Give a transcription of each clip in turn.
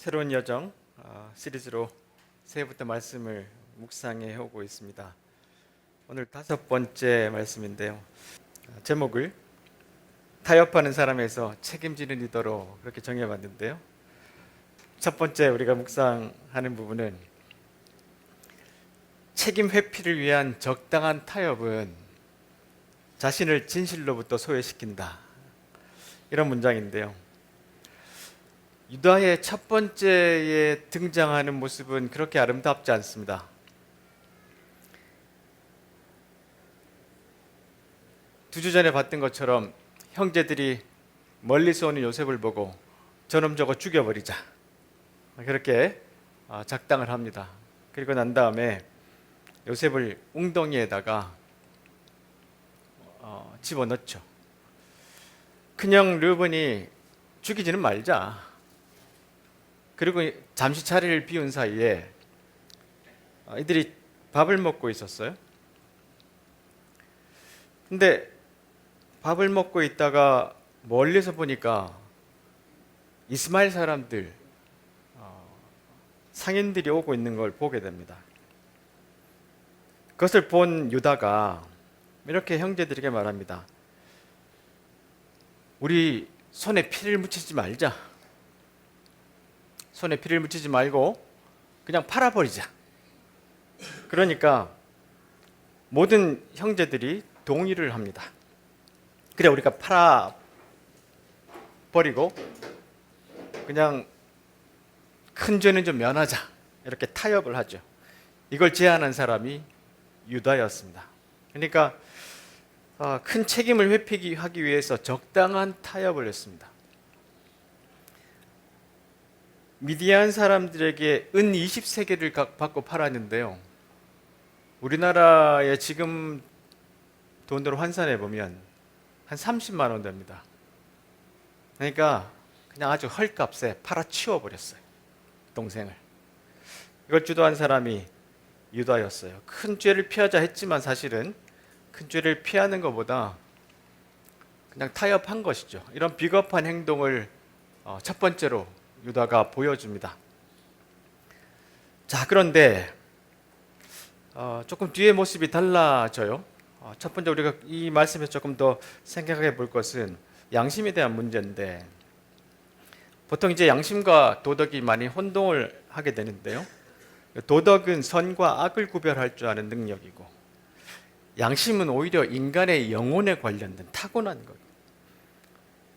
새로운 여정 시리즈로 새해부터 말씀을 묵상해 오고 있습니다. 오늘 5번째 말씀인데요. 제목을 타협하는 사람에서 책임지는 리더로 그렇게 정해봤는데요. 첫 번째 우리가 묵상하는 부분은 책임 회피를 위한 적당한 타협은 자신을 진실로부터 소외시킨다. 이런 문장인데요. 유다의 첫 번째에 등장하는 모습은 그렇게 아름답지 않습니다. 두 주 전에 봤던 것처럼 형제들이 멀리서 오는 요셉을 보고 저놈 저거 죽여버리자, 그렇게 작당을 합니다. 그리고 난 다음에 요셉을 웅덩이에다가 집어넣죠. 큰형 르벤이 죽이지는 말자. 그리고 잠시 자리를 비운 사이에 이들이 밥을 먹고 있었어요. 근데 밥을 먹고 있다가 멀리서 보니까 이스마엘 사람들, 상인들이 오고 있는 걸 보게 됩니다. 그것을 본 유다가 이렇게 형제들에게 말합니다. 우리 손에 피를 묻히지 말자. 손에 피를 묻히지 말고 그냥 팔아버리자. 그러니까 모든 형제들이 동의를 합니다. 그래, 우리가 팔아버리고 그냥 큰 죄는 좀 면하자. 이렇게 타협을 하죠. 이걸 제안한 사람이 유다였습니다. 그러니까 큰 책임을 회피하기 위해서 적당한 타협을 했습니다. 미디안 사람들에게 은 20세겔을 받고 팔았는데요. 우리나라의 지금 돈으로 환산해 보면 한 30만 원 됩니다. 그러니까 그냥 아주 헐값에 팔아치워 버렸어요. 동생을. 이걸 주도한 사람이 유다였어요. 큰 죄를 피하자 했지만 사실은 큰 죄를 피하는 것보다 그냥 타협한 것이죠. 이런 비겁한 행동을 첫 번째로 유다가 보여줍니다. 자, 그런데 조금 뒤의 모습이 달라져요. 첫 번째 우리가 이 말씀에서 조금 더 생각해 볼 것은 양심에 대한 문제인데, 보통 이제 양심과 도덕이 많이 혼동을 하게 되는데요. 도덕은 선과 악을 구별할 줄 아는 능력이고, 양심은 오히려 인간의 영혼에 관련된 타고난 것.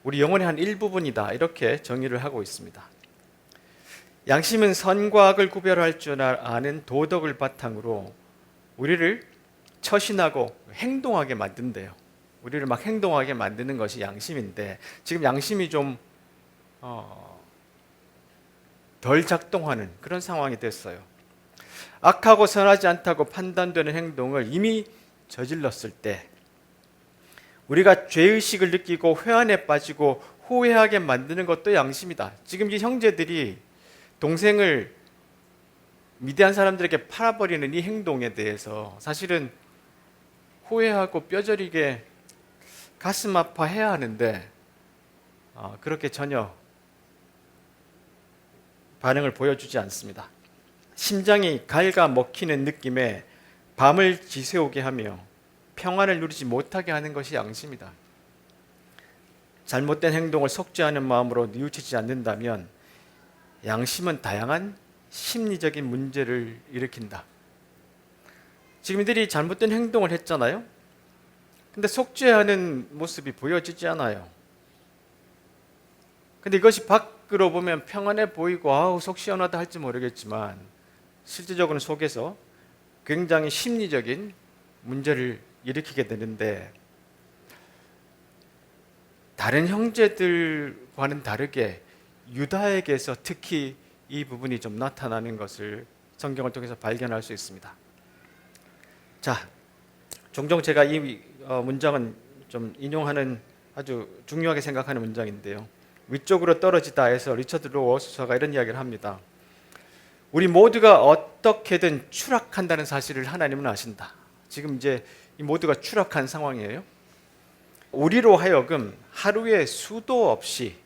우리 영혼의 한 일부분이다, 이렇게 정의를 하고 있습니다. 양심은 선과 악을 구별할 줄 아는 도덕을 바탕으로 우리를 처신하고 행동하게 만든대요. 우리를 막 행동하게 만드는 것이 양심인데, 지금 양심이 좀 덜 작동하는 그런 상황이 됐어요. 악하고 선하지 않다고 판단되는 행동을 이미 저질렀을 때 우리가 죄의식을 느끼고 회한에 빠지고 후회하게 만드는 것도 양심이다. 지금 이 형제들이 동생을 미디안 사람들에게 팔아버리는 이 행동에 대해서 사실은 후회하고 뼈저리게 가슴 아파해야 하는데 그렇게 전혀 반응을 보여주지 않습니다. 심장이 갉아 먹히는 느낌에 밤을 지새우게 하며 평안을 누리지 못하게 하는 것이 양심이다. 잘못된 행동을 속죄하는 마음으로 뉘우치지 않는다면 양심은 다양한 심리적인 문제를 일으킨다. 지금 이들이 잘못된 행동을 했잖아요. 근데 속죄하는 모습이 보여지지 않아요. 근데 이것이 밖으로 보면 평안해 보이고 아우 속 시원하다 할지 모르겠지만 실질적으로는 속에서 굉장히 심리적인 문제를 일으키게 되는데, 다른 형제들과는 다르게 유다에게서 특히 이 부분이 좀 나타나는 것을 성경을 통해서 발견할 수 있습니다. 자, 종종 제가 이 문장은 좀 인용하는 아주 중요하게 생각하는 문장인데요. 위쪽으로 떨어지다 해서 리처드 로워 수사가 이런 이야기를 합니다. 우리 모두가 어떻게든 추락한다는 사실을 하나님은 아신다. 지금 이제 이 모두가 추락한 상황이에요. 우리로 하여금 하루에 수도 없이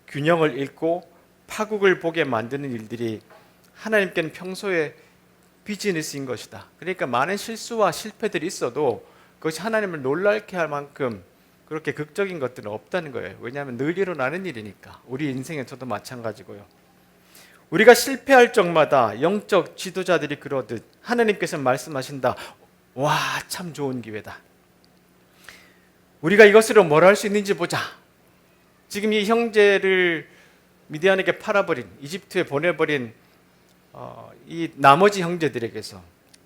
균형을 잃고 파국을 보게 만드는 일들이 하나님께는 평소에 비즈니스인 것이다. 그러니까 많은 실수와 실패들이 있어도 그것이 하나님을 놀랄게 할 만큼 그렇게 극적인 것들은 없다는 거예요. 왜냐하면 늘 일어나는 일이니까. 우리 인생에서도 마찬가지고요. 우리가 실패할 적마다 영적 지도자들이 그러듯 하나님께서 말씀하신다. 와, 참 좋은 기회다. 우리가 이것으로 뭘 할 수 있는지 보자. 지금 이 형제를 미디안에게 팔아버린, 이집트에 보내버린 이 나머지 형제들에게서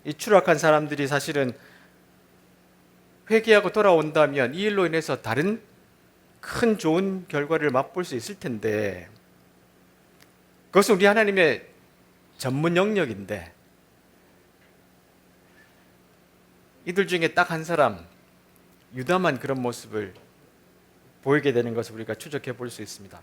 이 추락한 사람들이 사실은 회개하고 돌아온다면 이 일로 인해서 다른 큰 좋은 결과를 맛볼 수 있을 텐데, 그것은 우리 하나님의 전문 영역인데 이들 중에 딱 한 사람 유다만 그런 모습을 보이게 되는 것을 우리가 추적해 볼 수 있습니다.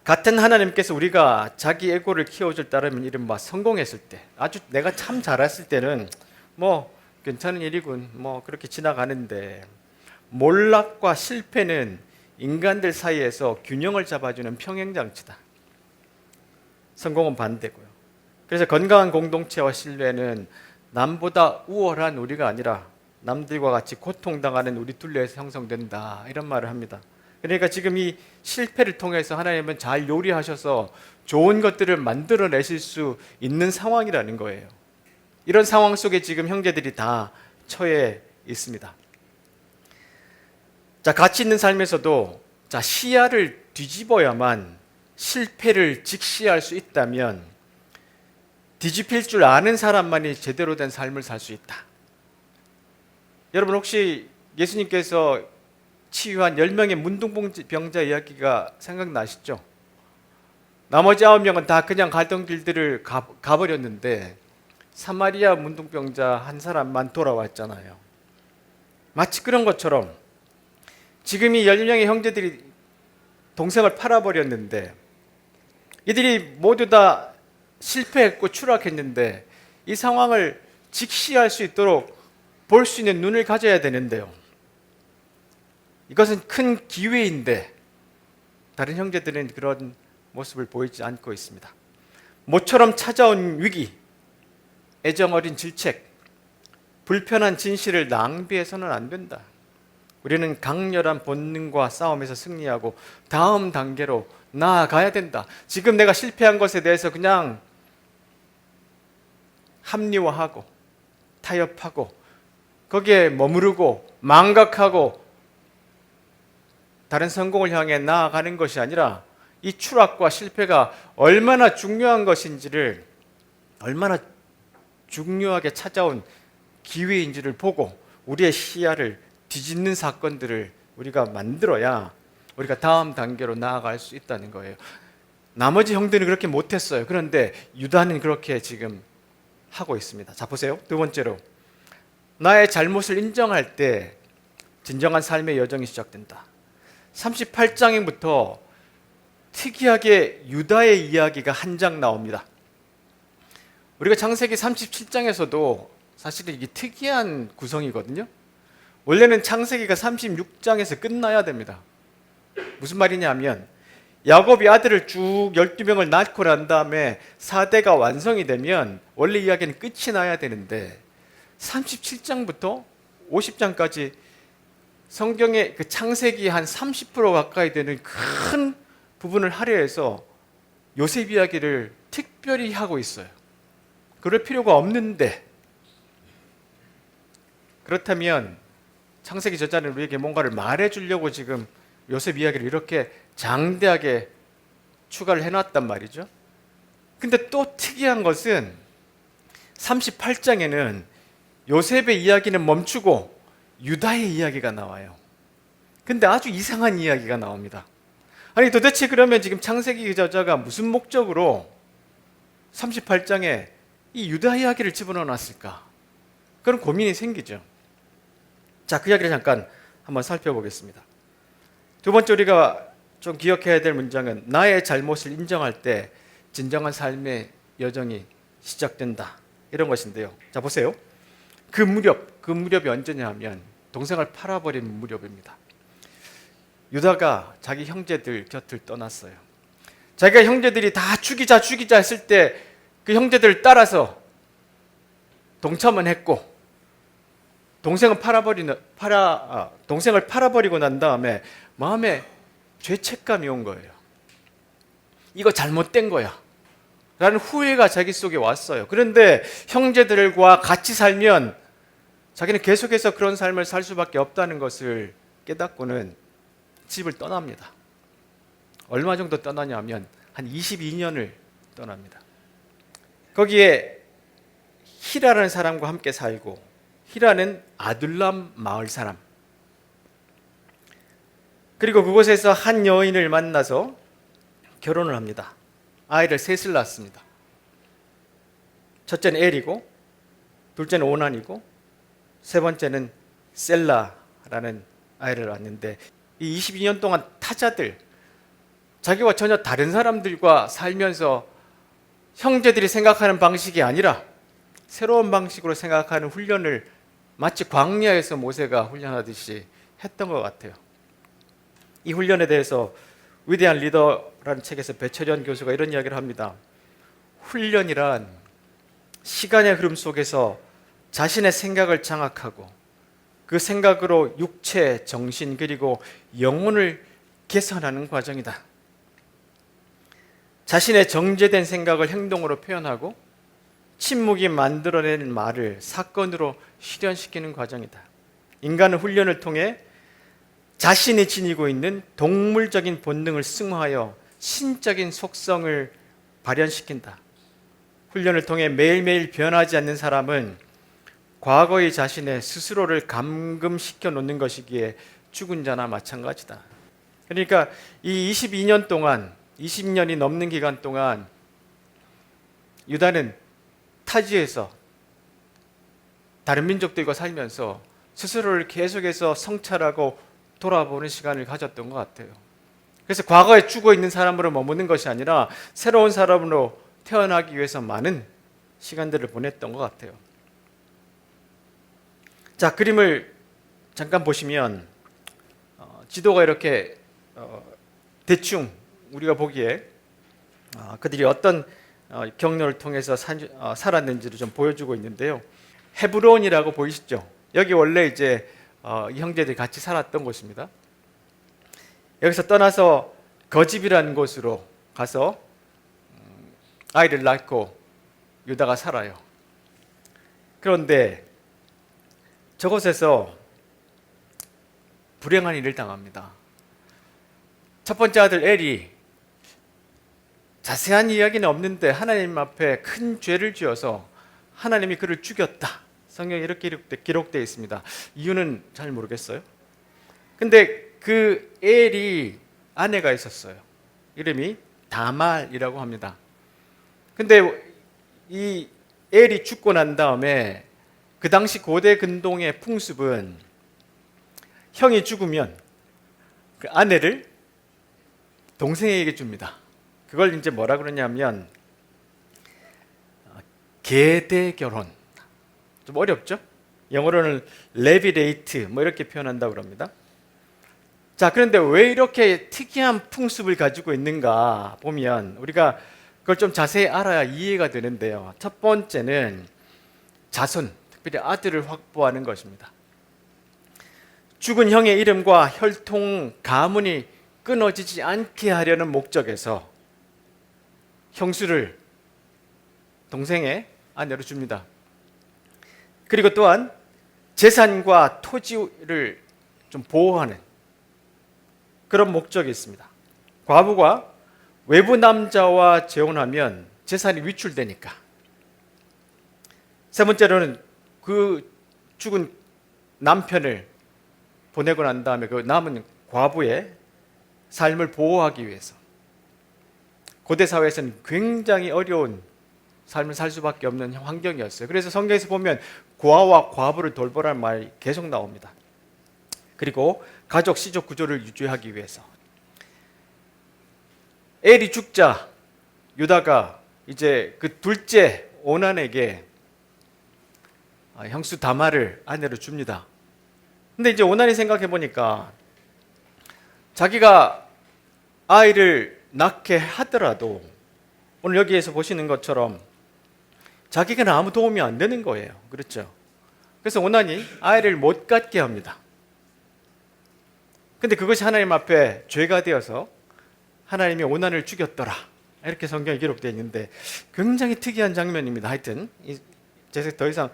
같은 하나님께서 우리가 자기 에고를 키워줄 따르면 이른바 성공했을 때, 아주 내가 참 잘했을 때는 뭐 괜찮은 일이군, 뭐 그렇게 지나가는데, 몰락과 실패는 인간들 사이에서 균형을 잡아주는 평행장치다. 성공은 반대고요. 그래서 건강한 공동체와 신뢰는 남보다 우월한 우리가 아니라 남들과 같이 고통당하는 우리 둘레에서 형성된다, 이런 말을 합니다. 그러니까 지금 이 실패를 통해서 하나님은 잘 요리하셔서 좋은 것들을 만들어내실 수 있는 상황이라는 거예요. 이런 상황 속에 지금 형제들이 다 처해 있습니다. 자, 가치 있는 삶에서도 시야를 뒤집어야만 실패를 직시할 수 있다면 뒤집힐 줄 아는 사람만이 제대로 된 삶을 살 수 있다. 여러분, 혹시 예수님께서 치유한 10명의 문둥병자 이야기가 생각나시죠? 나머지 9명은 다 그냥 갈던 길들을 가버렸는데 사마리아 문둥병자 한 사람만 돌아왔잖아요. 마치 그런 것처럼 지금 이 10명의 형제들이 동생을 팔아버렸는데, 이들이 모두 다 실패했고 추락했는데 이 상황을 직시할 수 있도록 볼 수 있는 눈을 가져야 되는데요, 이것은 큰 기회인데 다른 형제들은 그런 모습을 보이지 않고 있습니다. 모처럼 찾아온 위기, 애정어린 질책, 불편한 진실을 낭비해서는 안 된다. 우리는 강렬한 본능과 싸움에서 승리하고 다음 단계로 나아가야 된다. 지금 내가 실패한 것에 대해서 그냥 합리화하고 타협하고 거기에 머무르고 망각하고 다른 성공을 향해 나아가는 것이 아니라 이 추락과 실패가 얼마나 중요한 것인지를, 얼마나 중요하게 찾아온 기회인지를 보고 우리의 시야를 뒤집는 사건들을 우리가 만들어야 우리가 다음 단계로 나아갈 수 있다는 거예요. 나머지 형들은 그렇게 못했어요. 그런데 유다는 그렇게 지금 하고 있습니다. 자, 보세요. 두 번째로, 나의 잘못을 인정할 때 진정한 삶의 여정이 시작된다. 38장부터 특이하게 유다의 이야기가 한 장 나옵니다. 우리가 창세기 37장에서도 사실은 이게 특이한 구성이거든요. 원래는 창세기가 36장에서 끝나야 됩니다. 무슨 말이냐면 야곱이 아들을 쭉 12명을 낳고 난 다음에 4대가 완성이 되면 원래 이야기는 끝이 나야 되는데 37장부터 50장까지 성경의 그 창세기 한 30% 가까이 되는 큰 부분을 할애해서 요셉 이야기를 특별히 하고 있어요. 그럴 필요가 없는데, 그렇다면 창세기 저자는 우리에게 뭔가를 말해주려고 지금 요셉 이야기를 이렇게 장대하게 추가를 해놨단 말이죠. 근데 또 특이한 것은 38장에는 요셉의 이야기는 멈추고 유다의 이야기가 나와요. 근데 아주 이상한 이야기가 나옵니다. 아니, 도대체 그러면 지금 창세기 저자가 무슨 목적으로 38장에 이 유다 이야기를 집어넣어 놨을까? 그런 고민이 생기죠. 자, 그 이야기를 잠깐 한번 살펴보겠습니다. 두 번째 우리가 좀 기억해야 될 문장은 나의 잘못을 인정할 때 진정한 삶의 여정이 시작된다, 이런 것인데요. 자, 보세요. 그 무렵이 언제냐 하면 동생을 팔아버린 무렵입니다. 유다가 자기 형제들 곁을 떠났어요. 자기가 형제들이 다 죽이자 했을 때 그 형제들을 따라서 동참은 했고 동생을 팔아버리고 난 다음에 마음에 죄책감이 온 거예요. 이거 잘못된 거야 라는 후회가 자기 속에 왔어요. 그런데 형제들과 같이 살면 자기는 계속해서 그런 삶을 살 수밖에 없다는 것을 깨닫고는 집을 떠납니다. 얼마 정도 떠나냐면 한 22년을 떠납니다. 거기에 히라라는 사람과 함께 살고, 히라는 아둘람 마을 사람, 그리고 그곳에서 한 여인을 만나서 결혼을 합니다. 아이를 셋을 낳습니다. 첫째는 엘이고, 둘째는 오난이고, 세 번째는 셀라라는 아이를 낳았는데, 이 22년 동안 타자들, 자기와 전혀 다른 사람들과 살면서 형제들이 생각하는 방식이 아니라 새로운 방식으로 생각하는 훈련을 마치 광야에서 모세가 훈련하듯이 했던 것 같아요. 이 훈련에 대해서 위대한 리더라는 책에서 배철현 교수가 이런 이야기를 합니다. 훈련이란 시간의 흐름 속에서 자신의 생각을 장악하고 그 생각으로 육체, 정신 그리고 영혼을 개선하는 과정이다. 자신의 정제된 생각을 행동으로 표현하고 침묵이 만들어낸 말을 사건으로 실현시키는 과정이다. 인간은 훈련을 통해 자신이 지니고 있는 동물적인 본능을 승화하여 신적인 속성을 발현시킨다. 훈련을 통해 매일매일 변하지 않는 사람은 과거의 자신의 스스로를 감금시켜 놓는 것이기에 죽은 자나 마찬가지다. 그러니까 이 22년 동안, 20년이 넘는 기간 동안 유다는 타지에서 다른 민족들과 살면서 스스로를 계속해서 성찰하고 돌아보는 시간을 가졌던 것 같아요. 그래서 과거에 죽어 있는 사람으로 머무는 것이 아니라 새로운 사람으로 태어나기 위해서 많은 시간들을 보냈던 것 같아요. 자, 그림을 잠깐 보시면 지도가 이렇게 대충 우리가 보기에 그들이 어떤 경로를 통해서 살았는지를 좀 보여주고 있는데요. 헤브론이라고 보이시죠? 여기 원래 이제 이 형제들이 같이 살았던 곳입니다. 여기서 떠나서 거집이라는 곳으로 가서 아이를 낳고 유다가 살아요. 그런데 저곳에서 불행한 일을 당합니다. 첫 번째 아들 엘이 자세한 이야기는 없는데 하나님 앞에 큰 죄를 지어서 하나님이 그를 죽였다. 성경에 이렇게 기록되어 있습니다. 이유는 잘 모르겠어요. 근데 그 엘이 아내가 있었어요. 이름이 다말이라고 합니다. 근데 이 엘이 죽고 난 다음에 그 당시 고대 근동의 풍습은 형이 죽으면 그 아내를 동생에게 줍니다. 그걸 이제 뭐라 그러냐면 계대 결혼. 좀 어렵죠? 영어로는 레비레이트 뭐 이렇게 표현한다고 그럽니다. 자, 그런데 왜 이렇게 특이한 풍습을 가지고 있는가 보면 우리가 그걸 좀 자세히 알아야 이해가 되는데요. 첫 번째는 자손, 특별히 아들을 확보하는 것입니다. 죽은 형의 이름과 혈통 가문이 끊어지지 않게 하려는 목적에서 형수를 동생의 아내로 줍니다. 그리고 또한 재산과 토지를 좀 보호하는 그런 목적이 있습니다. 과부가 외부 남자와 재혼하면 재산이 위출되니까. 세 번째로는 그 죽은 남편을 보내고 난 다음에 그 남은 과부의 삶을 보호하기 위해서. 고대 사회에서는 굉장히 어려운 삶을 살 수밖에 없는 환경이었어요. 그래서 성경에서 보면 고아와 과부를 돌보라는 말이 계속 나옵니다. 그리고 가족 시족 구조를 유지하기 위해서. 엘이 죽자 유다가 이제 그 둘째 오난에게 형수 다말을 아내로 줍니다. 근데 이제 오난이 생각해 보니까 자기가 아이를 낳게 하더라도 오늘 여기에서 보시는 것처럼 자기에게는 아무 도움이 안 되는 거예요. 그렇죠? 그래서 오나니 아이를 못 갖게 합니다. 근데 그것이 하나님 앞에 죄가 되어서 하나님이 오난을 죽였더라, 이렇게 성경에 기록되어 있는데 굉장히 특이한 장면입니다. 하여튼 제가 더 이상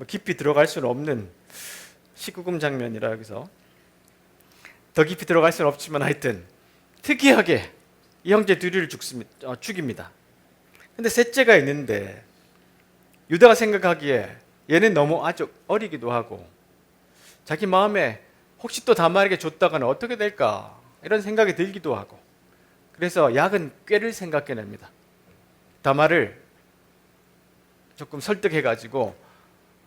깊이 들어갈 수는 없는 19금 장면이라 여기서 더 깊이 들어갈 수는 없지만 하여튼 특이하게 이 형제 둘이를 죽입니다. 근데 셋째가 있는데 유다가 생각하기에 얘는 너무 아주 어리기도 하고 자기 마음에 혹시 또 다말에게 줬다가는 어떻게 될까 이런 생각이 들기도 하고, 그래서 약은 꾀를 생각해냅니다. 다말을 조금 설득해가지고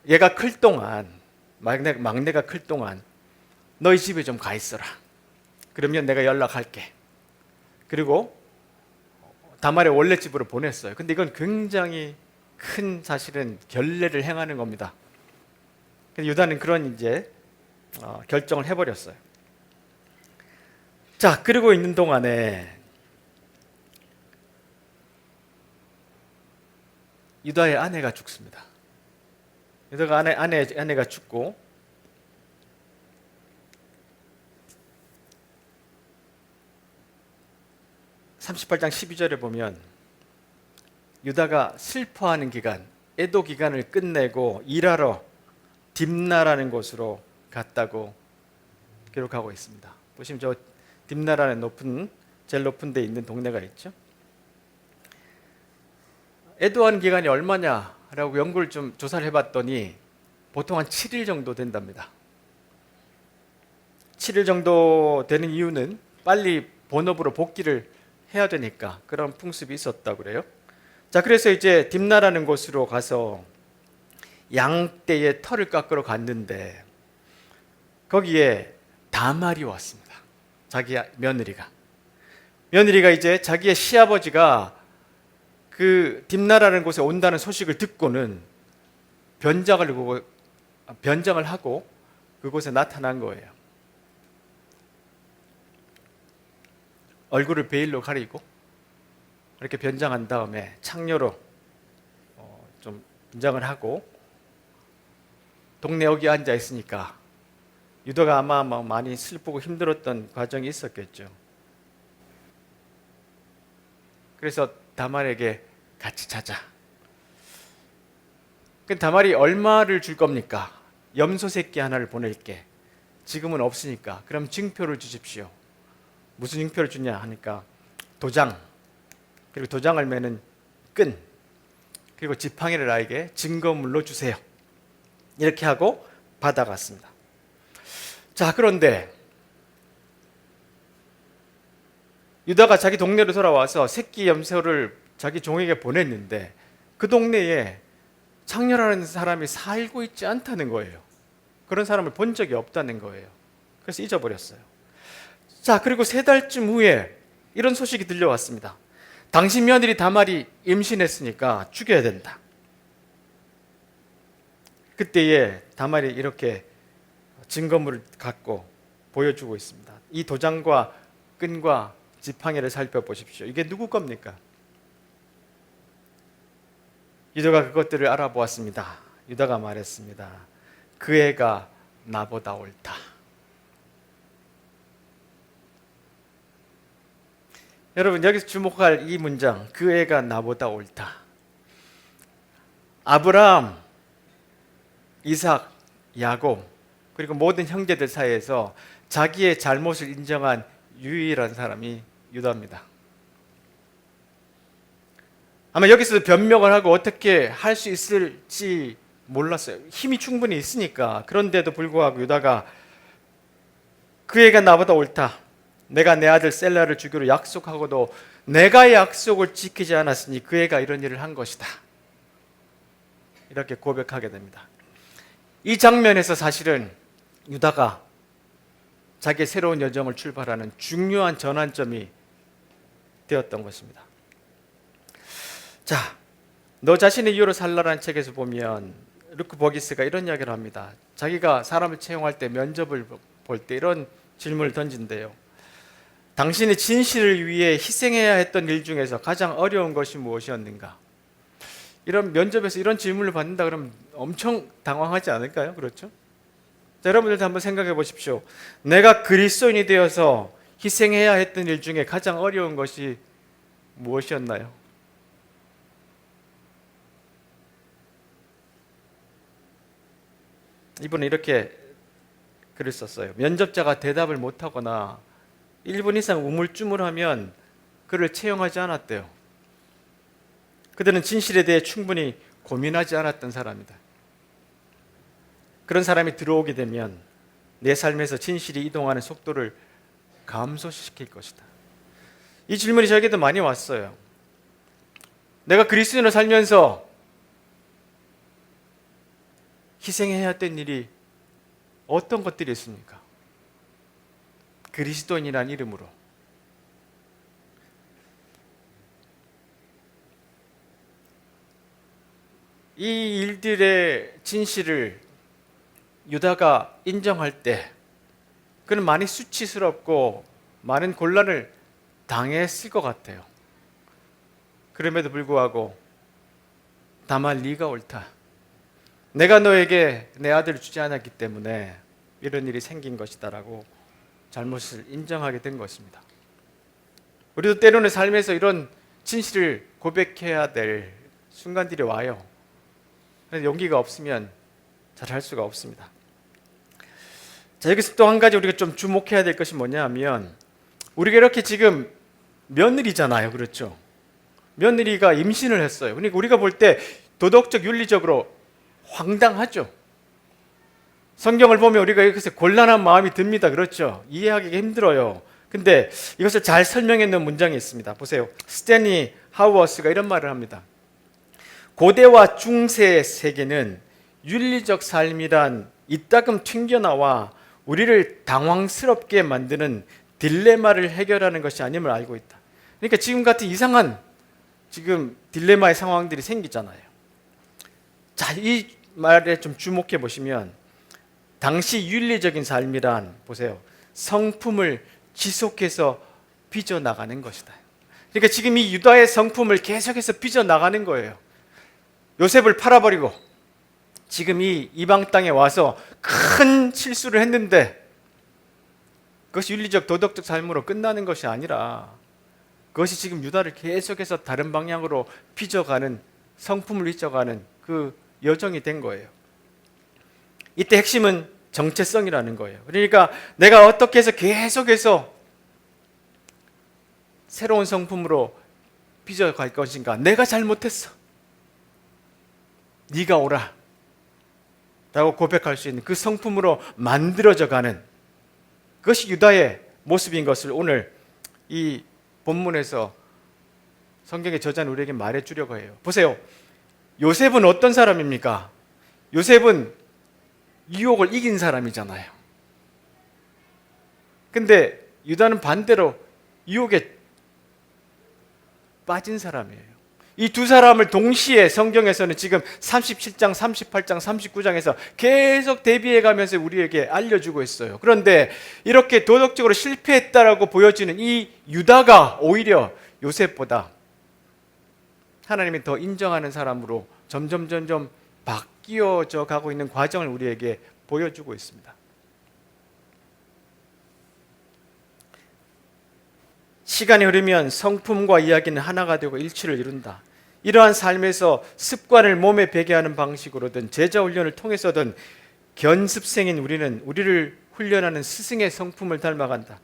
얘가 클 동안, 막내가 클 동안 너희 집에 좀 가 있어라. 그러면 내가 연락할게. 그리고 다말의 원래 집으로 보냈어요. 근데 이건 굉장히 큰 사실은 결례를 행하는 겁니다. 유다는 그런 이제 결정을 해버렸어요. 자, 그러고 있는 동안에 유다의 아내가 죽습니다. 유다가 아내가 죽고 (38장 12절에) 보면 유다가 슬퍼하는 기간, 애도 기간을 끝내고 일하러 딥나라는 곳으로 갔다고 기록하고 있습니다. 보시면 저 딥나라는 제일 높은 데 있는 동네가 있죠. 애도하는 기간이 얼마냐라고 연구를 좀 조사를 해봤더니 보통 한 7일 정도 된답니다. 7일 정도 되는 이유는 빨리 본업으로 복귀를 해야 되니까 그런 풍습이 있었다고 그래요. 자, 그래서 이제 딥나라는 곳으로 가서 양떼의 털을 깎으러 갔는데 거기에 다말이 왔습니다. 자기 며느리가 이제 자기의 시아버지가 그 딥나라는 곳에 온다는 소식을 듣고는 변장을 하고 그곳에 나타난 거예요. 얼굴을 베일로 가리고 이렇게 변장한 다음에 창녀로 좀 변장을 하고 동네 여기 앉아 있으니까 유다가 아마 많이 슬프고 힘들었던 과정이 있었겠죠. 그래서 다말에게 같이 자자. 다말이 얼마를 줄 겁니까? 염소 새끼 하나를 보낼게. 지금은 없으니까. 그럼 증표를 주십시오. 무슨 증표를 주냐 하니까 도장, 그리고 도장을 매는 끈, 그리고 지팡이를 나에게 증거물로 주세요. 이렇게 하고 받아갔습니다. 자, 그런데 유다가 자기 동네로 돌아와서 새끼 염소를 자기 종에게 보냈는데 그 동네에 창녀라는 사람이 살고 있지 않다는 거예요. 그런 사람을 본 적이 없다는 거예요. 그래서 잊어버렸어요. 자, 그리고 3달쯤 후에 이런 소식이 들려왔습니다. 당신 며느리 다말이 임신했으니까 죽여야 된다. 그때에 다말이 이렇게 증거물을 갖고 보여주고 있습니다. 이 도장과 끈과 지팡이를 살펴보십시오. 이게 누구 겁니까? 유다가 그것들을 알아보았습니다. 유다가 말했습니다. 그 애가 나보다 옳다. 여러분, 여기서 주목할 이 문장, 그 애가 나보다 옳다. 아브라함, 이삭, 야곱, 그리고 모든 형제들 사이에서 자기의 잘못을 인정한 유일한 사람이 유다입니다. 아마 여기서 변명을 하고 어떻게 할 수 있을지 몰랐어요. 힘이 충분히 있으니까. 그런데도 불구하고 유다가 그 애가 나보다 옳다. 내가 내 아들 셀라를 주기로 약속하고도 내가 약속을 지키지 않았으니 그 애가 이런 일을 한 것이다. 이렇게 고백하게 됩니다. 이 장면에서 사실은 유다가 자기의 새로운 여정을 출발하는 중요한 전환점이 되었던 것입니다. 자, 너 자신의 이유로 살라라는 책에서 보면 루크 버기스가 이런 이야기를 합니다. 자기가 사람을 채용할 때 면접을 볼 때 이런 질문을 던진대요. 당신의 진실을 위해 희생해야 했던 일 중에서 가장 어려운 것이 무엇이었는가? 이런 면접에서 이런 질문을 받는다 그러면 엄청 당황하지 않을까요? 그렇죠? 자, 여러분들도 한번 생각해 보십시오. 내가 그리스도인이 되어서 희생해야 했던 일 중에 가장 어려운 것이 무엇이었나요? 이분은 이렇게 글을 썼어요. 면접자가 대답을 못하거나 1분 이상 우물쭈물하면 그를 채용하지 않았대요. 그들은 진실에 대해 충분히 고민하지 않았던 사람이다. 그런 사람이 들어오게 되면 내 삶에서 진실이 이동하는 속도를 감소시킬 것이다. 이 질문이 저에게도 많이 왔어요. 내가 그리스도인으로 살면서 희생해야 했던 일이 어떤 것들이 있습니까? 그리스도인이라는 이름으로. 이 일들의 진실을 유다가 인정할 때 그는 많이 수치스럽고 많은 곤란을 당했을 것 같아요. 그럼에도 불구하고 다만 네가 옳다. 내가 너에게 내 아들을 주지 않았기 때문에 이런 일이 생긴 것이다라고 잘못을 인정하게 된 것입니다. 우리도 때로는 삶에서 이런 진실을 고백해야 될 순간들이 와요. 그런데 용기가 없으면 잘할 수가 없습니다. 자, 여기서 또 한 가지 우리가 좀 주목해야 될 것이 뭐냐 하면 우리가 이렇게 지금 며느리잖아요. 그렇죠? 며느리가 임신을 했어요. 그러니까 우리가 볼 때 도덕적 윤리적으로 황당하죠. 성경을 보면 우리가 여기서 곤란한 마음이 듭니다. 그렇죠? 이해하기가 힘들어요. 근데 이것을 잘 설명해 놓은 문장이 있습니다. 보세요. 스탠리 하우어스가 이런 말을 합니다. 고대와 중세의 세계는 윤리적 삶이란 이따금 튕겨나와 우리를 당황스럽게 만드는 딜레마를 해결하는 것이 아님을 알고 있다. 그러니까 지금 같은 이상한 지금 딜레마의 상황들이 생기잖아요. 자, 이 말에 좀 주목해 보시면 당시 윤리적인 삶이란 보세요. 성품을 지속해서 빚어나가는 것이다. 그러니까 지금 이 유다의 성품을 계속해서 빚어나가는 거예요. 요셉을 팔아버리고 지금 이 이방 땅에 와서 큰 실수를 했는데 그것이 윤리적 도덕적 삶으로 끝나는 것이 아니라 그것이 지금 유다를 계속해서 다른 방향으로 빚어가는 성품을 빚어가는 그 여정이 된 거예요. 이때 핵심은 정체성이라는 거예요. 그러니까 내가 어떻게 해서 계속해서 새로운 성품으로 빚어갈 것인가. 내가 잘못했어. 네가 오라 라고 고백할 수 있는 그 성품으로 만들어져 가는 그것이 유다의 모습인 것을 오늘 이 본문에서 성경의 저자는 우리에게 말해주려고 해요. 보세요. 요셉은 어떤 사람입니까? 요셉은 유혹을 이긴 사람이잖아요. 근데 유다는 반대로 유혹에 빠진 사람이에요. 이 두 사람을 동시에 성경에서는 지금 37장, 38장, 39장에서 계속 대비해 가면서 우리에게 알려주고 있어요. 그런데 이렇게 도덕적으로 실패했다라고 보여지는 이 유다가 오히려 요셉보다 하나님이 더 인정하는 사람으로 점점 바뀌어져 가고 있는 과정을 우리에게 보여주고 있습니다. 시간이 흐르면 성품과 이야기는 하나가 되고 일치를 이룬다. 이러한 삶에서 습관을 몸에 배게 하는 방식으로든 제자 훈련을 통해서든 견습생인 우리는 우리를 훈련하는 스승의 성품을 닮아간다.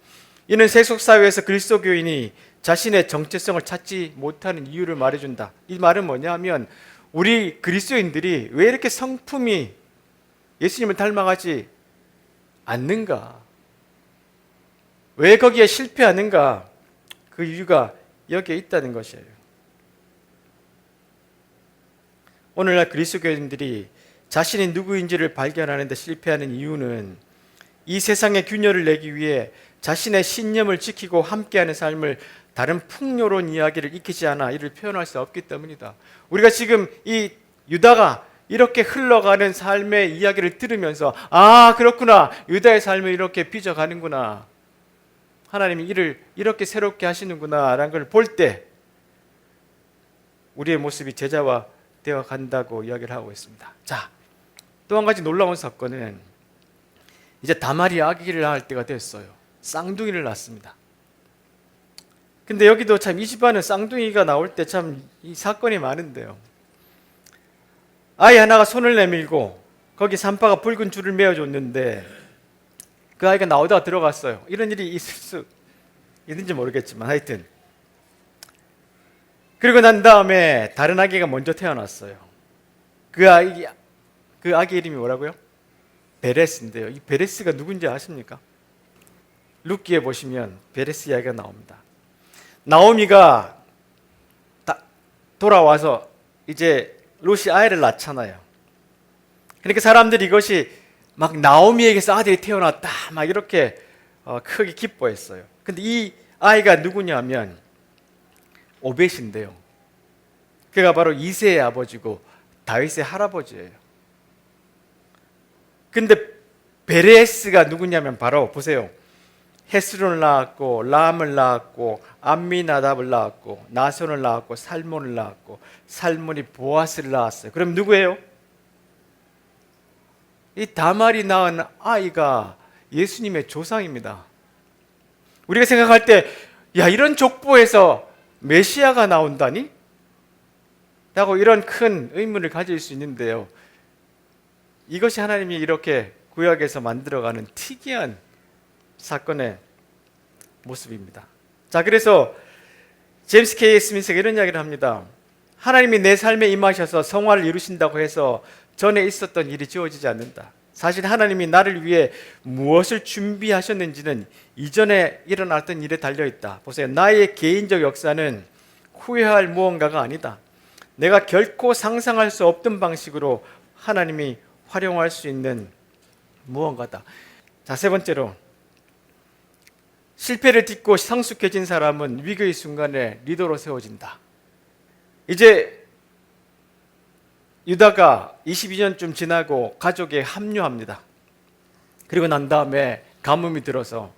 이는 세속사회에서 그리스도 교인이 자신의 정체성을 찾지 못하는 이유를 말해준다. 이 말은 뭐냐 하면 우리 그리스도인들이 왜 이렇게 성품이 예수님을 닮아가지 않는가? 왜 거기에 실패하는가? 그 이유가 여기에 있다는 것이에요. 오늘날 그리스도교인들이 자신이 누구인지를 발견하는 데 실패하는 이유는 이 세상의 균열을 내기 위해 자신의 신념을 지키고 함께하는 삶을 다른 풍요로운 이야기를 익히지 않아 이를 표현할 수 없기 때문이다. 우리가 지금 이 유다가 이렇게 흘러가는 삶의 이야기를 들으면서 아 그렇구나, 유다의 삶을 이렇게 빚어가는구나 하나님이 일을 이렇게 새롭게 하시는구나라는 걸 볼 때 우리의 모습이 제자와 되어 간다고 이야기를 하고 있습니다. 자, 또 한 가지 놀라운 사건은 이제 다말이 아기를 낳을 때가 됐어요. 쌍둥이를 낳습니다. 근데 여기도 참 이 집안은 쌍둥이가 나올 때 참 이 사건이 많은데요. 아이 하나가 손을 내밀고 거기 산파가 붉은 줄을 메어줬는데 그 아이가 나오다가 들어갔어요. 이런 일이 있을 수 있는지 모르겠지만 하여튼 그리고 난 다음에 다른 아기가 먼저 태어났어요. 그 아기 이름이 뭐라고요? 베레스인데요. 이 베레스가 누군지 아십니까? 룻기에 보시면 베레스 이야기가 나옵니다. 나오미가 돌아와서 이제 룻이 아이를 낳잖아요. 그러니까 사람들이 이것이 막 나오미에게서 아들이 태어났다 막 이렇게 크게 기뻐했어요. 근데 이 아이가 누구냐면 오벳인데요. 그가 바로 이새의 아버지고 다윗의 할아버지예요. 근데 베레스가 누구냐면 바로 보세요. 헤스론을 낳았고 람을 낳았고 암미나답을 낳았고 나손을 낳았고 살몬을 낳았고 살몬이 보아스를 낳았어요. 그럼 누구예요? 이 다말이 낳은 아이가 예수님의 조상입니다. 우리가 생각할 때 야, 이런 족보에서 메시아가 나온다니? 라고 이런 큰 의문을 가질 수 있는데요. 이것이 하나님이 이렇게 구약에서 만들어가는 특이한 사건의 모습입니다. 자, 그래서 제임스 K. 스미스가 이런 이야기를 합니다. 하나님이 내 삶에 임하셔서 성화를 이루신다고 해서 전에 있었던 일이 지워지지 않는다. 사실 하나님이 나를 위해 무엇을 준비하셨는지는 이전에 일어났던 일에 달려있다. 보세요. 나의 개인적 역사는 후회할 무언가가 아니다. 내가 결코 상상할 수 없던 방식으로 하나님이 활용할 수 있는 무언가다. 자, 세 번째로 실패를 딛고 성숙해진 사람은 위기의 순간에 리더로 세워진다. 이제 유다가 22년쯤 지나고 가족에 합류합니다. 그리고 난 다음에 가뭄이 들어서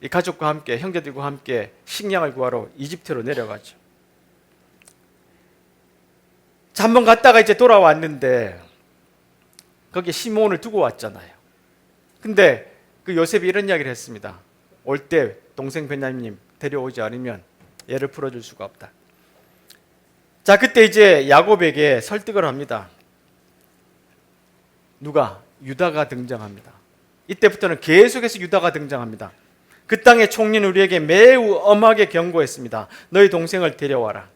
이 가족과 함께 형제들과 함께 식량을 구하러 이집트로 내려가죠. 자, 한번 갔다가 이제 돌아왔는데 거기에 시몬을 두고 왔잖아요. 근데 그 요셉이 이런 이야기를 했습니다. 올 때 동생 베냐민 데려오지 않으면 얘를 풀어줄 수가 없다. 자, 그때 이제 야곱에게 설득을 합니다. 누가? 유다가 등장합니다. 이때부터는 계속해서 유다가 등장합니다. 그 땅의 총리는 우리에게 매우 엄하게 경고했습니다. 너희 동생을 데려와라.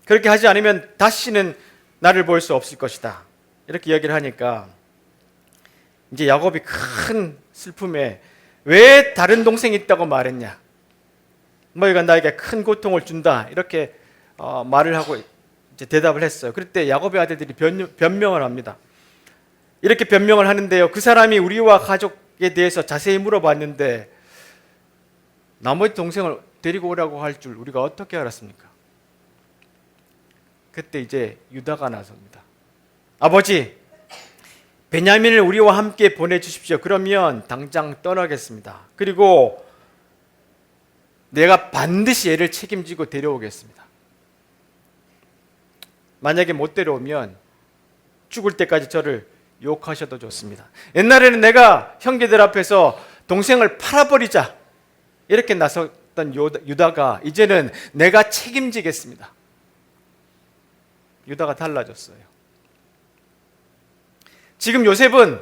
그렇게 하지 않으면 다시는 나를 볼 수 없을 것이다. 이렇게 이야기를 하니까 이제 야곱이 큰 슬픔에 왜 다른 동생이 있다고 말했냐? 너희가 나에게 큰 고통을 준다. 이렇게 말을 하고 이제 대답을 했어요. 그럴 때 야곱의 아들들이 변명을 합니다. 이렇게 변명을 하는데요. 그 사람이 우리와 가족에 대해서 자세히 물어봤는데 나머지 동생을 데리고 오라고 할 줄 우리가 어떻게 알았습니까? 그때 이제 유다가 나섭니다. 아버지, 베냐민을 우리와 함께 보내주십시오. 그러면 당장 떠나겠습니다. 그리고 내가 반드시 얘를 책임지고 데려오겠습니다. 만약에 못 데려오면 죽을 때까지 저를 욕하셔도 좋습니다. 옛날에는 내가 형제들 앞에서 동생을 팔아버리자 이렇게 나섰던 유다가 이제는 내가 책임지겠습니다. 유다가 달라졌어요. 지금 요셉은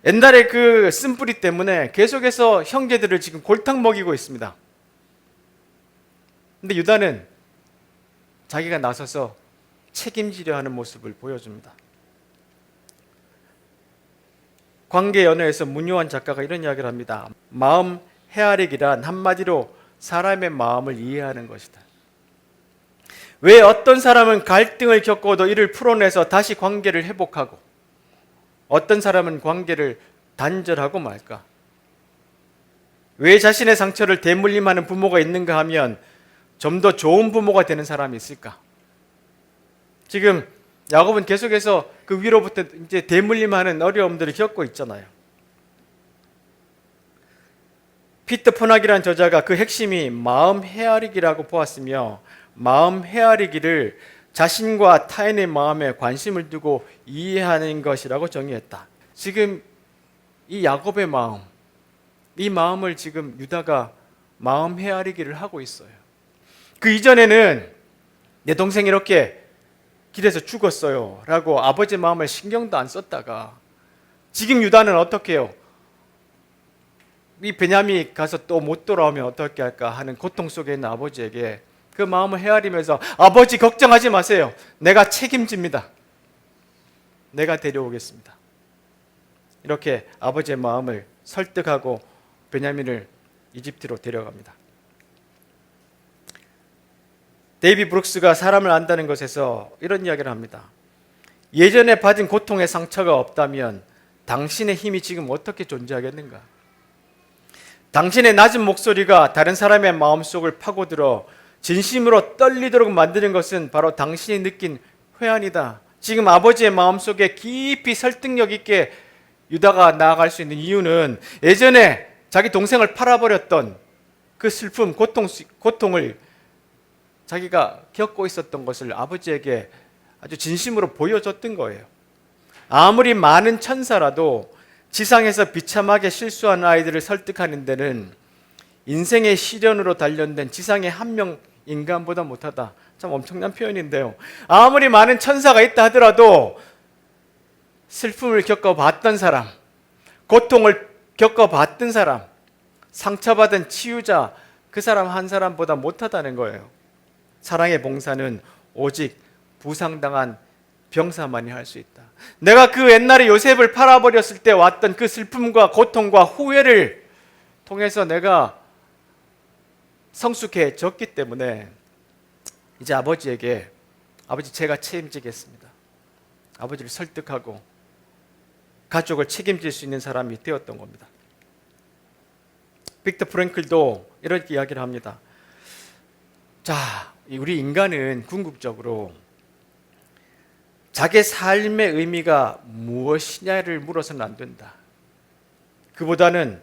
옛날에 그 쓴뿌리 때문에 계속해서 형제들을 지금 골탕 먹이고 있습니다. 근데 유다는 자기가 나서서 책임지려 하는 모습을 보여줍니다. 관계 연애에서 문요한 작가가 이런 이야기를 합니다. 마음 헤아리기란 한마디로 사람의 마음을 이해하는 것이다. 왜 어떤 사람은 갈등을 겪어도 이를 풀어내서 다시 관계를 회복하고 어떤 사람은 관계를 단절하고 말까? 왜 자신의 상처를 대물림하는 부모가 있는가 하면 좀 더 좋은 부모가 되는 사람이 있을까? 지금 야곱은 계속해서 그 위로부터 이제 대물림하는 어려움들을 겪고 있잖아요. 피터 포낙이라는 저자가 그 핵심이 마음 헤아리기라고 보았으며, 마음 헤아리기를 자신과 타인의 마음에 관심을 두고 이해하는 것이라고 정의했다. 지금 이 야곱의 마음, 이 마음을 지금 유다가 마음 헤아리기를 하고 있어요. 그 이전에는 내 동생이 이렇게 길에서 죽었어요 라고 아버지 마음을 신경도 안 썼다가, 지금 유다는 어떻게 해요? 이 베냐민이 가서 또 못 돌아오면 어떻게 할까 하는 고통 속에 있는 아버지에게 그 마음을 헤아리면서, 아버지 걱정하지 마세요, 내가 책임집니다, 내가 데려오겠습니다, 이렇게 아버지의 마음을 설득하고 베냐민을 이집트로 데려갑니다. 데이비 브룩스가 사람을 안다는 것에서 이런 이야기를 합니다. 예전에 받은 고통의 상처가 없다면 당신의 힘이 지금 어떻게 존재하겠는가? 당신의 낮은 목소리가 다른 사람의 마음속을 파고들어 진심으로 떨리도록 만드는 것은 바로 당신이 느낀 회한이다. 지금 아버지의 마음속에 깊이 설득력 있게 유다가 나아갈 수 있는 이유는, 예전에 자기 동생을 팔아버렸던 그 슬픔, 고통을 자기가 겪고 있었던 것을 아버지에게 아주 진심으로 보여줬던 거예요. 아무리 많은 천사라도 지상에서 비참하게 실수한 아이들을 설득하는 데는 인생의 시련으로 단련된 지상의 한 명 인간보다 못하다. 참 엄청난 표현인데요. 아무리 많은 천사가 있다 하더라도 슬픔을 겪어봤던 사람, 고통을 겪어봤던 사람, 상처받은 치유자, 그 사람 한 사람보다 못하다는 거예요. 사랑의 봉사는 오직 부상당한 병사만이 할 수 있다. 내가 그 옛날에 요셉을 팔아버렸을 때 왔던 그 슬픔과 고통과 후회를 통해서 내가 성숙해졌기 때문에 이제 아버지에게, 아버지 제가 책임지겠습니다, 아버지를 설득하고 가족을 책임질 수 있는 사람이 되었던 겁니다. 빅터 프랭클도 이렇게 이야기를 합니다. 자, 우리 인간은 궁극적으로 자기 삶의 의미가 무엇이냐를 물어서는 안 된다. 그보다는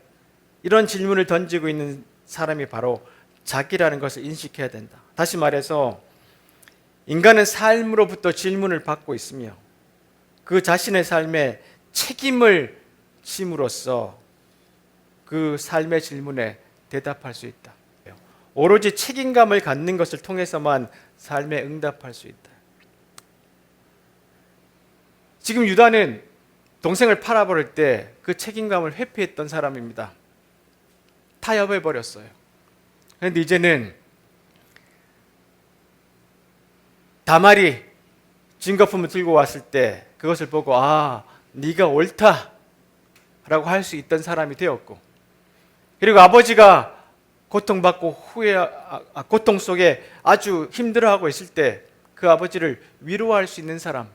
이런 질문을 던지고 있는 사람이 바로 자기라는 것을 인식해야 된다. 다시 말해서 인간은 삶으로부터 질문을 받고 있으며 그 자신의 삶에 책임을 짐으로써 그 삶의 질문에 대답할 수 있다. 오로지 책임감을 갖는 것을 통해서만 삶에 응답할 수 있다. 지금 유다는 동생을 팔아버릴 때 그 책임감을 회피했던 사람입니다. 타협해버렸어요. 그런데 이제는 다말이 증거품을 들고 왔을 때 그것을 보고, 아, 네가 옳다 라고 할 수 있던 사람이 되었고, 그리고 아버지가 고통받고 고통 속에 아주 힘들어하고 있을 때 그 아버지를 위로할 수 있는 사람,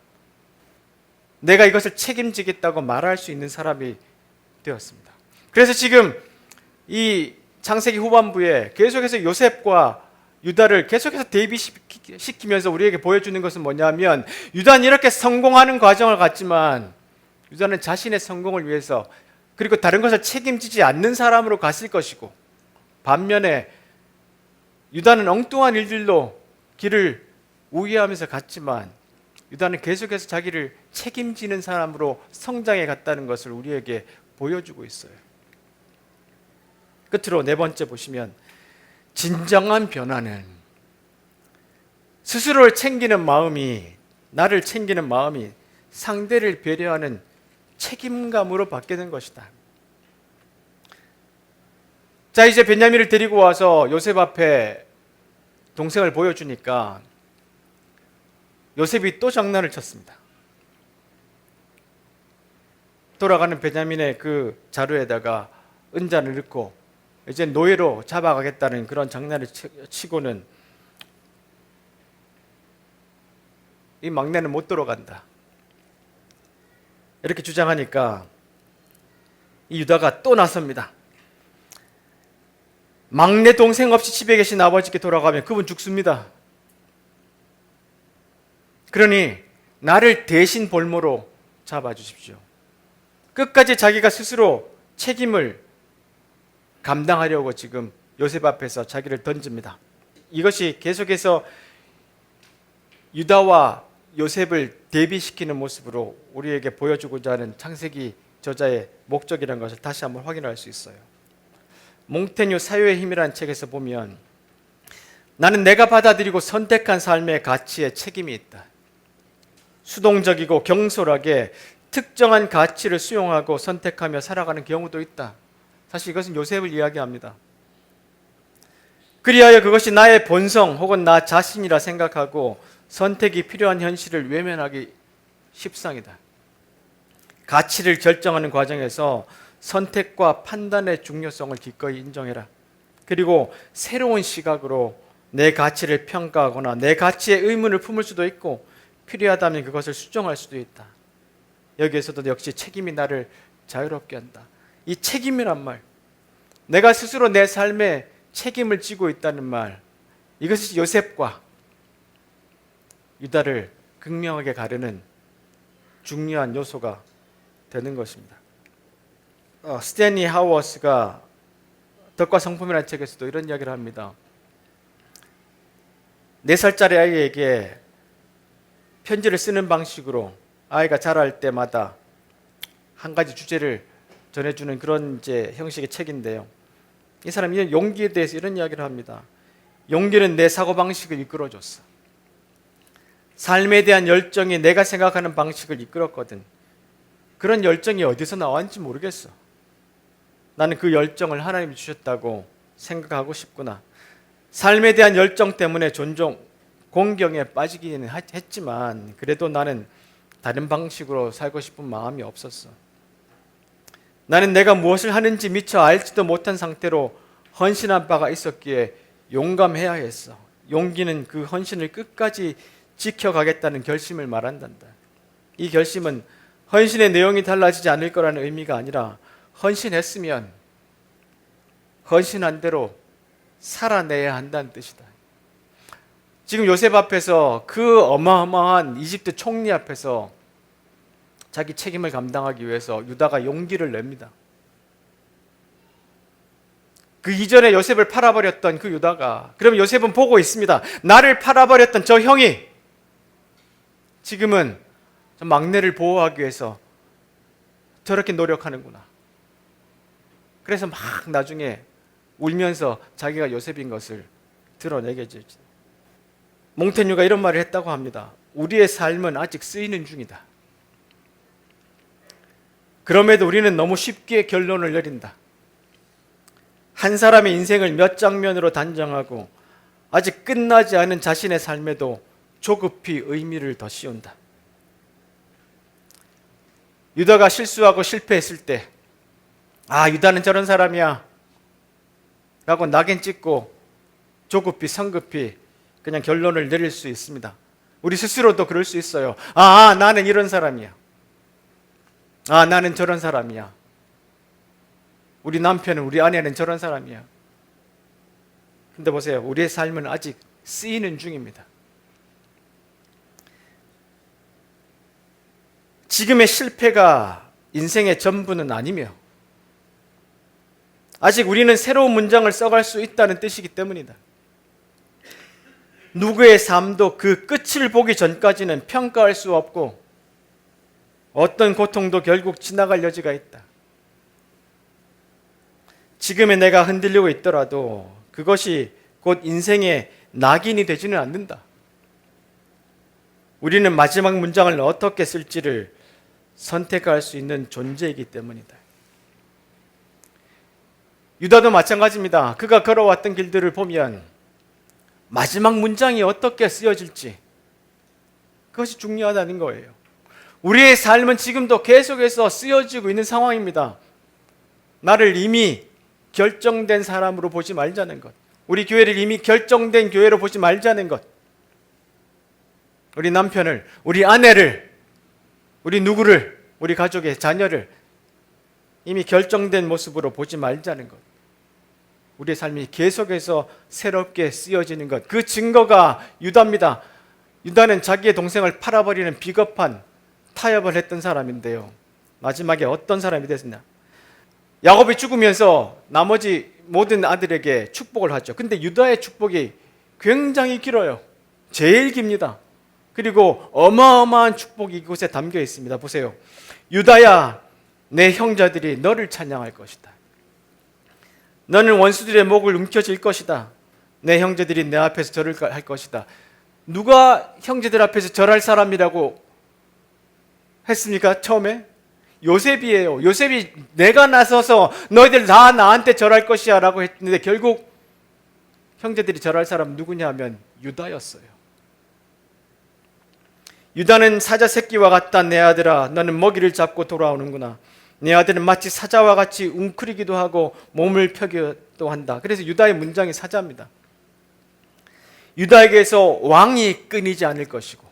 내가 이것을 책임지겠다고 말할 수 있는 사람이 되었습니다. 그래서 지금 이 창세기 후반부에 계속해서 요셉과 유다를 계속해서 대비시키면서 우리에게 보여주는 것은 뭐냐면, 유다는 이렇게 성공하는 과정을 갔지만 유다는 자신의 성공을 위해서, 그리고 다른 것을 책임지지 않는 사람으로 갔을 것이고, 반면에 유다는 엉뚱한 일들로 길을 우회하면서 갔지만 유다는 계속해서 자기를 책임지는 사람으로 성장해 갔다는 것을 우리에게 보여주고 있어요. 끝으로 네 번째 보시면, 진정한 변화는 스스로를 챙기는 마음이, 나를 챙기는 마음이 상대를 배려하는 책임감으로 바뀌는 것이다. 자, 이제 베냐민을 데리고 와서 요셉 앞에 동생을 보여주니까 요셉이 또 장난을 쳤습니다. 돌아가는 베냐민의 그 자루에다가 은잔을 넣고 이제 노예로 잡아가겠다는 그런 장난을 치고는 이 막내는 못 돌아간다, 이렇게 주장하니까 이 유다가 또 나섭니다. 막내 동생 없이 집에 계신 아버지께 돌아가면 그분 죽습니다. 그러니 나를 대신 볼모로 잡아주십시오. 끝까지 자기가 스스로 책임을 감당하려고 지금 요셉 앞에서 자기를 던집니다. 이것이 계속해서 유다와 요셉을 대비시키는 모습으로 우리에게 보여주고자 하는 창세기 저자의 목적이라는 것을 다시 한번 확인할 수 있어요. 몽테뉴 사유의 힘이라는 책에서 보면 나는 내가 받아들이고 선택한 삶의 가치에 책임이 있다. 수동적이고 경솔하게 특정한 가치를 수용하고 선택하며 살아가는 경우도 있다. 사실 이것은 요셉을 이야기합니다. 그리하여 그것이 나의 본성 혹은 나 자신이라 생각하고 선택이 필요한 현실을 외면하기 십상이다. 가치를 결정하는 과정에서 선택과 판단의 중요성을 기꺼이 인정해라. 그리고 새로운 시각으로 내 가치를 평가하거나 내 가치에 의문을 품을 수도 있고 필요하다면 그것을 수정할 수도 있다. 여기에서도 역시 책임이 나를 자유롭게 한다. 이 책임이란 말, 내가 스스로 내 삶에 책임을 지고 있다는 말, 이것이 요셉과 유다를 극명하게 가르는 중요한 요소가 되는 것입니다. 스탠리 하워스가 덕과 성품이라는 책에서도 이런 이야기를 합니다. 4살짜리 아이에게 편지를 쓰는 방식으로 아이가 자랄 때마다 한 가지 주제를 전해주는 그런 형식의 책인데요. 이 사람이 용기에 대해서 이런 이야기를 합니다. 용기는 내 사고방식을 이끌어줬어. 삶에 대한 열정이 내가 생각하는 방식을 이끌었거든. 그런 열정이 어디서 나왔는지 모르겠어. 나는 그 열정을 하나님이 주셨다고 생각하고 싶구나. 삶에 대한 열정 때문에 종종 공경에 빠지기는 했지만 그래도 나는 다른 방식으로 살고 싶은 마음이 없었어. 나는 내가 무엇을 하는지 미처 알지도 못한 상태로 헌신한 바가 있었기에 용감해야 했어. 용기는 그 헌신을 끝까지 지켜가겠다는 결심을 말한단다. 이 결심은 헌신의 내용이 달라지지 않을 거라는 의미가 아니라 헌신했으면 헌신한 대로 살아내야 한다는 뜻이다. 지금 요셉 앞에서 그 어마어마한 이집트 총리 앞에서 자기 책임을 감당하기 위해서 유다가 용기를 냅니다. 그 이전에 요셉을 팔아버렸던 그 유다가, 그럼 요셉은 보고 있습니다. 나를 팔아버렸던 저 형이 지금은 저 막내를 보호하기 위해서 저렇게 노력하는구나. 그래서 막 나중에 울면서 자기가 요셉인 것을 드러내게 되죠. 몽테뉴가 이런 말을 했다고 합니다. 우리의 삶은 아직 쓰이는 중이다. 그럼에도 우리는 너무 쉽게 결론을 내린다. 한 사람의 인생을 몇 장면으로 단정하고 아직 끝나지 않은 자신의 삶에도 조급히 의미를 더 씌운다. 유다가 실수하고 실패했을 때, 유다는 저런 사람이야 라고 낙인 찍고 조급히 성급히 그냥 결론을 내릴 수 있습니다. 우리 스스로도 그럴 수 있어요. 나는 이런 사람이야. 나는 저런 사람이야. 우리 남편은, 우리 아내는 저런 사람이야. 근데 보세요. 우리의 삶은 아직 쓰이는 중입니다. 지금의 실패가 인생의 전부는 아니며 아직 우리는 새로운 문장을 써갈 수 있다는 뜻이기 때문이다. 누구의 삶도 그 끝을 보기 전까지는 평가할 수 없고 어떤 고통도 결국 지나갈 여지가 있다. 지금의 내가 흔들리고 있더라도 그것이 곧 인생의 낙인이 되지는 않는다. 우리는 마지막 문장을 어떻게 쓸지를 선택할 수 있는 존재이기 때문이다. 유다도 마찬가지입니다. 그가 걸어왔던 길들을 보면 마지막 문장이 어떻게 쓰여질지 그것이 중요하다는 거예요. 우리의 삶은 지금도 계속해서 쓰여지고 있는 상황입니다. 나를 이미 결정된 사람으로 보지 말자는 것. 우리 교회를 이미 결정된 교회로 보지 말자는 것. 우리 남편을, 우리 아내를, 우리 누구를, 우리 가족의 자녀를 이미 결정된 모습으로 보지 말자는 것. 우리의 삶이 계속해서 새롭게 쓰여지는 것. 그 증거가 유다입니다. 유다는 자기의 동생을 팔아버리는 비겁한 타협을 했던 사람인데요. 마지막에 어떤 사람이 됐느냐? 야곱이 죽으면서 나머지 모든 아들에게 축복을 하죠. 근데 유다의 축복이 굉장히 길어요. 제일 깁니다. 그리고 어마어마한 축복이 이곳에 담겨 있습니다. 보세요. 유다야, 내 형제들이 너를 찬양할 것이다. 너는 원수들의 목을 움켜쥘 것이다. 내 형제들이 내 앞에서 절을 할 것이다. 누가 형제들 앞에서 절할 사람이라고 했습니까? 처음에? 요셉이에요. 요셉이 내가 나서서 너희들 다 나한테 절할 것이야 라고 했는데 결국 형제들이 절할 사람 누구냐 하면 유다였어요. 유다는 사자 새끼와 같다. 내 아들아, 너는 먹이를 잡고 돌아오는구나. 내 아들은 마치 사자와 같이 웅크리기도 하고 몸을 펴기도 한다. 그래서 유다의 문장이 사자입니다. 유다에게서 왕이 끊이지 않을 것이고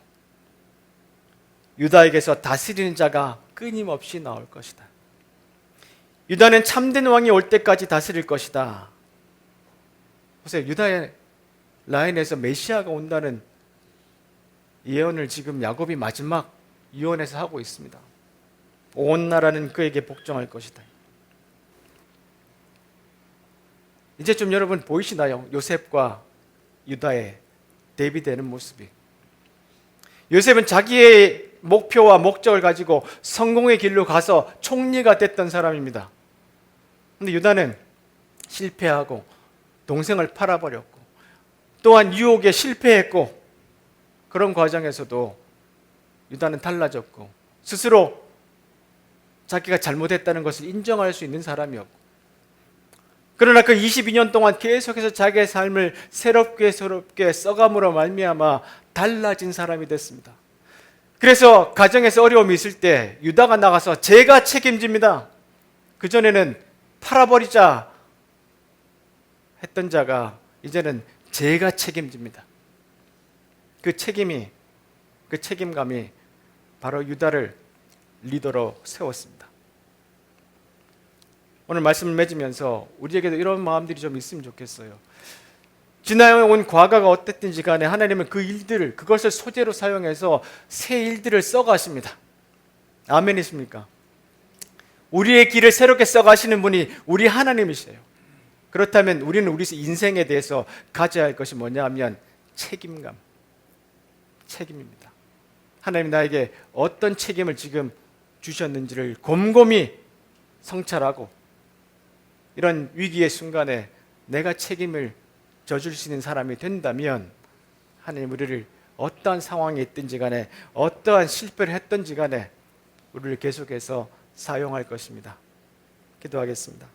유다에게서 다스리는 자가 끊임없이 나올 것이다. 유다는 참된 왕이 올 때까지 다스릴 것이다. 보세요. 유다의 라인에서 메시아가 온다는 예언을 지금 야곱이 마지막 유언에서 하고 있습니다. 온 나라는 그에게 복종할 것이다. 이제 좀 여러분 보이시나요? 요셉과 유다의 대비되는 모습이. 요셉은 자기의 목표와 목적을 가지고 성공의 길로 가서 총리가 됐던 사람입니다. 그런데 유다는 실패하고 동생을 팔아버렸고 또한 유혹에 실패했고 그런 과정에서도 유다는 달라졌고 스스로 자기가 잘못했다는 것을 인정할 수 있는 사람이었고 그러나 그 22년 동안 계속해서 자기의 삶을 새롭게 써감으로 말미암아 달라진 사람이 됐습니다. 그래서 가정에서 어려움이 있을 때 유다가 나가서 제가 책임집니다. 그전에는 팔아버리자 했던 자가 이제는 제가 책임집니다. 그 책임감이 바로 유다를 리더로 세웠습니다. 오늘 말씀을 맺으면서 우리에게도 이런 마음들이 좀 있으면 좋겠어요. 지나온 과거가 어땠든지 간에 하나님은 그 일들을 그것을 소재로 사용해서 새 일들을 써가십니다. 아멘이십니까? 우리의 길을 새롭게 써가시는 분이 우리 하나님이세요. 그렇다면 우리는 우리 인생에 대해서 가져야 할 것이 뭐냐 하면 책임입니다. 하나님 나에게 어떤 책임을 지금 주셨는지를 곰곰이 성찰하고 이런 위기의 순간에 내가 책임을 져줄 수 있는 사람이 된다면 하나님 우리를 어떠한 상황에 있든지 간에 어떠한 실패를 했든지 간에 우리를 계속해서 사용할 것입니다. 기도하겠습니다.